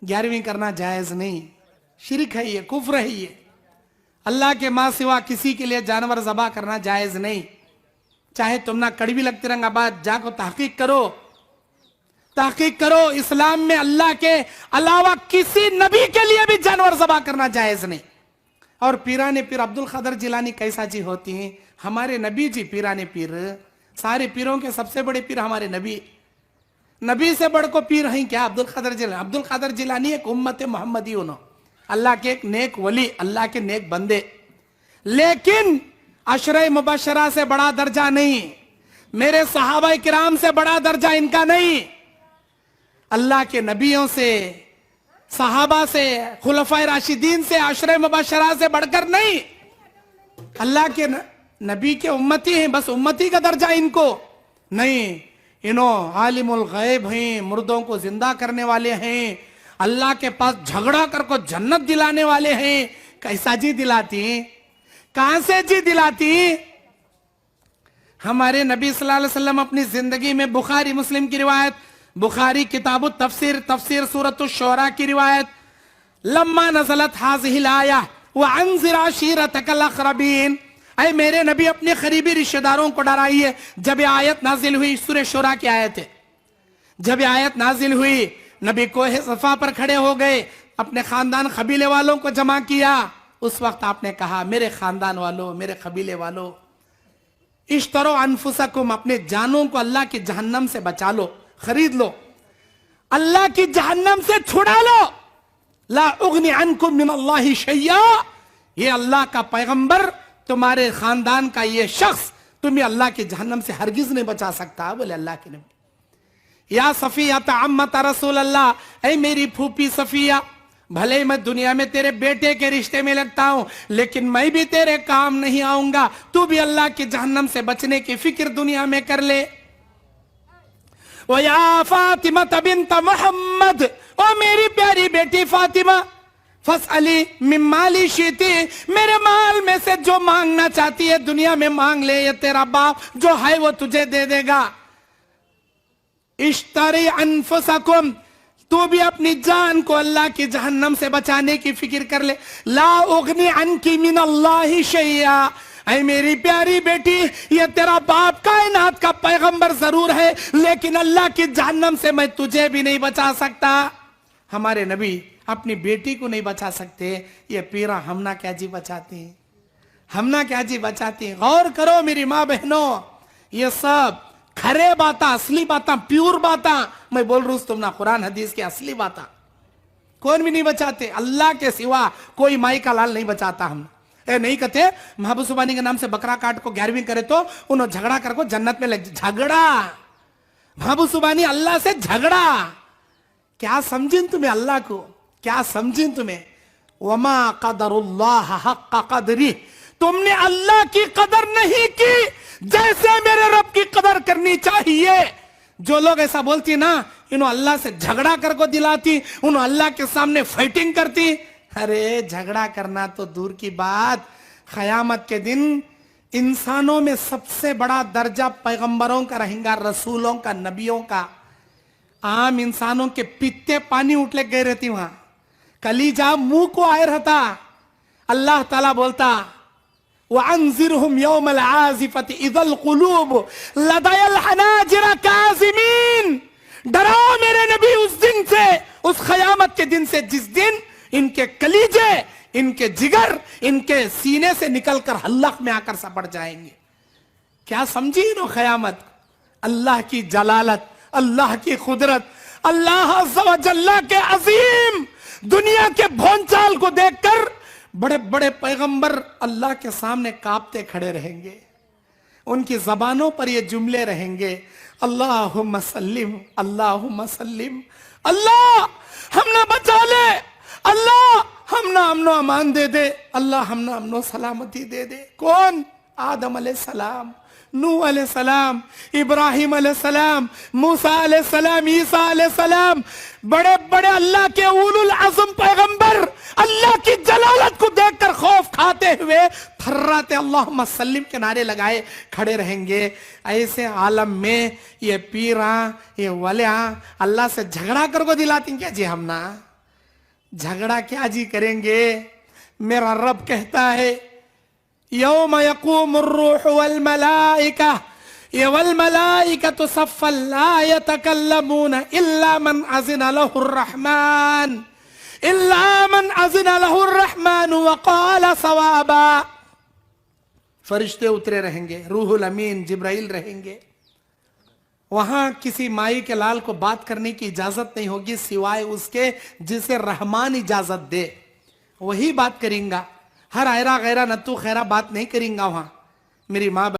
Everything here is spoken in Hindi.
11वीं करना जायज नहीं, शिरक है, ये कुफ्र है। ये अल्लाह के मां सिवा किसी के लिए जानवर ज़बा करना जायज नहीं। चाहे तुम ना कड़वी लगती रंगाबाद, जाको तहकीक करो, तहकीक करो। इस्लाम में अल्लाह के अलावा किसी नबी के लिए भी जानवर ज़बा करना जायज नहीं। और पीराने पीर अब्दुल क़ादिर जिलानी कैसा जी होती हैं? हमारे नबी जी पीराने पीर, सारे पीरों के सबसे बड़े पीर हमारे नबी, नबी से बढ़ को पीर हैं क्या? अब्दुल क़ादिर जिलानी। अब्दुल क़ादिर जिलानी एक उम्मत मोहम्मदी उन्हों, अल्लाह के एक नेक वली, अल्लाह के नेक बंदे, लेकिन अशरे मुबशरा से बड़ा दर्जा नहीं, मेरे सहाबा किराम से बड़ा दर्जा इनका नहीं। अल्लाह के नबियों से, सहाबा से, खुलफाए राशिदीन से, अशरे मुबशरा से बढ़कर नहीं। अल्लाह के नबी के उम्मती हैं, बस उम्मती का दर्जा इनको नहीं। इन्हों आलिमुल गैब हैं, मुर्दों को जिंदा करने वाले हैं, अल्लाह के पास झगड़ा कर को जन्नत दिलाने वाले हैं। कैसा जी दिलाती? कहां से जी दिलाती? हमारे नबी सल्लल्लाहु अलैहि वसल्लम अपनी जिंदगी में, बुखारी मुस्लिम की रिवायत, बुखारी किताबु तफसीर, तफसीर सूरतुश शोरा की रिवायत, लम्मा नज़लत हाज़िहिल आया व अंज़िर अशीरतकल अक़रबीन, ऐ मेरे नबी अपने करीबी रिश्तेदारों को डराइए। जब ये आयत नाजिल हुई, सूरह शोरा की आयत है, जब ये आयत नाजिल हुई, नबी कोहे सफा पर खड़े हो गए, अपने खानदान कबीले वालों को जमा किया। उस वक्त आपने कहा, मेरे खानदान वालों, मेरे कबीले वालों, इश्तरो अनफुसकुम, अपने जानों को अल्लाह की जहन्नम से बचा लो, खरीद लो, अल्लाह की जहन्नम से छुड़ा लो। ला उगनी अन्कुम मिन अल्लाहि शैया, ये अल्लाह का पैगंबर, तुम्हारे खानदान का ये शख्स तुम्हें अल्लाह की जहन्नम से हरगिज नहीं बचा सकता। बोले अल्लाह के नबी, या सफिया तअम्मत रसूल अल्लाह, ऐ मेरी फूफी सफिया, भले ही मैं दुनिया में तेरे बेटे के रिश्ते में लगता हूं, लेकिन मैं भी तेरे काम नहीं आऊंगा। तू भी अल्लाह की जहन्नम से बचने की फिक्र दुनिया में कर ले। ओ या फातिमा बिन्त मोहम्मद, ओ मेरी प्यारी बेटी फातिमा, फसअली मिम्माली शीती, मेरे माल में से जो मांगना चाहती है दुनिया में मांग ले, ये तेरा बाप जो है वो तुझे दे देगा। इश्तरी अनफुसकुम, तू भी अपनी जान को अल्लाह की जहन्नम से बचाने की फिक्र कर ले। ला उगनी अनकी मिन अल्लाहि शैया, ऐ मेरी प्यारी बेटी, ये तेरा बाप कायनात का पैगंबर जरूर है, लेकिन अल्लाह की जहन्नम से मैं तुझे भी नहीं बचा सकता। हमारे नबी अपनी बेटी को नहीं बचा सकते, ये पीरा हमना क्या जी बचाती हैं, हमना क्या जी बचाती हैं। गौर करो मेरी माँ बहनों, ये सब खरे बाता, असली बाता, प्योर बाता मैं बोल रहा हूं, तुम ना कुरान हदीस की असली बाता कौन भी नहीं बचाते। अल्लाह के सिवा कोई माई का लाल नहीं बचाता। हम ए नहीं कहते महबूब सुबानी के नाम से बकरा काट को 11वीं करे तो उन्होंने झगड़ा कर को जन्नत में लग, झगड़ा महबूब सुबानी अल्लाह से झगड़ा। क्या समझिन तुम्हें अल्लाह को, क्या समझिन तुम्हें? वमा कदरुल्लाह हक्का कदरी, तुमने अल्लाह की कदर नहीं की जैसे मेरे रब की कदर करनी चाहिए। जो लोग ऐसा बोलती ना, इन्हों अल्लाह से झगड़ा कर को दिलाती, उन्हों अल्लाह के सामने फाइटिंग करती। अरे झगड़ा करना तो दूर की बात, क़यामत के दिन इंसानों में सबसे बड़ा दर्जा पैगंबरों का रहेगा, रसूलों का, नबियों का। आम इंसानों के पित्ते पानी उठले गए रहती, वहां कलीजा मुंह को आए रहता। अल्लाह ताला बोलता, वअन्ज़िरहुम यौमल आज़िफ़ति इज़ल क़ुलूब लदयल हनाजिर काज़िमीन, डराओ मेरे नबी उस दिन से, उस क़यामत के दिन से जिस दिन इनके कलीजे, इनके जिगर, इनके सीने से निकलकर हल्क में आकर सपट जाएंगे। क्या समझी नो क़यामत? अल्लाह की जलालत, अल्लाह की कुदरत, अल्लाह अज़्ज़ व जल्ला के अजीम दुनिया के भोंचाल को देखकर बड़े बड़े पैगंबर अल्लाह के सामने कांपते खड़े रहेंगे। उनकी जबानों पर ये जुमले रहेंगे, अल्लाहुम्मा सल्लिम, अल्लाहुम्मा सल्लिम, अल्लाह हम ना बचा ले, अल्लाह हम ना अमनो अमान दे दे, अल्लाह हम ना अमनो सलामती दे दे। कौन? आदम अलैहिस्सलाम, नूह अलैहिस्सलाम, इब्राहिम अलैहिस्सलाम, मूसा अलैहिस्सलाम, ईसा अलैहिस्सलाम, बड़े बड़े अल्लाह के उलुल अज़म पैगंबर अल्लाह की जलालत को देखकर खौफ खाते हुए थर्राते अल्लाहुम्मा सल्लिम के नारे लगाए खड़े रहेंगे। ऐसे आलम में ये पीरा, ये वलिया अल्लाह से झगड़ा कर को दिलाती क्या जी? हम ना झगड़ा क्या जी करेंगे। मेरा रब कहता है यौम यक़ूमुर रूह वल मलाइका वल मलाइकतु सफ़्फ़न ला यतकल्लमून इल्ला मन अज़िन लहुर रहमान व क़ाल सवाबा। फरिश्ते उतरे रहेंगे, रूहुल अमीन जिब्राइल रहेंगे। वहां किसी माई के लाल को बात करने की इजाजत नहीं होगी सिवाय उसके जिसे रहमान इजाजत दे, वही बात करेंगा। हर आयरा गैरा नत्तू खैरा बात नहीं करेंगा वहां। मेरी माँ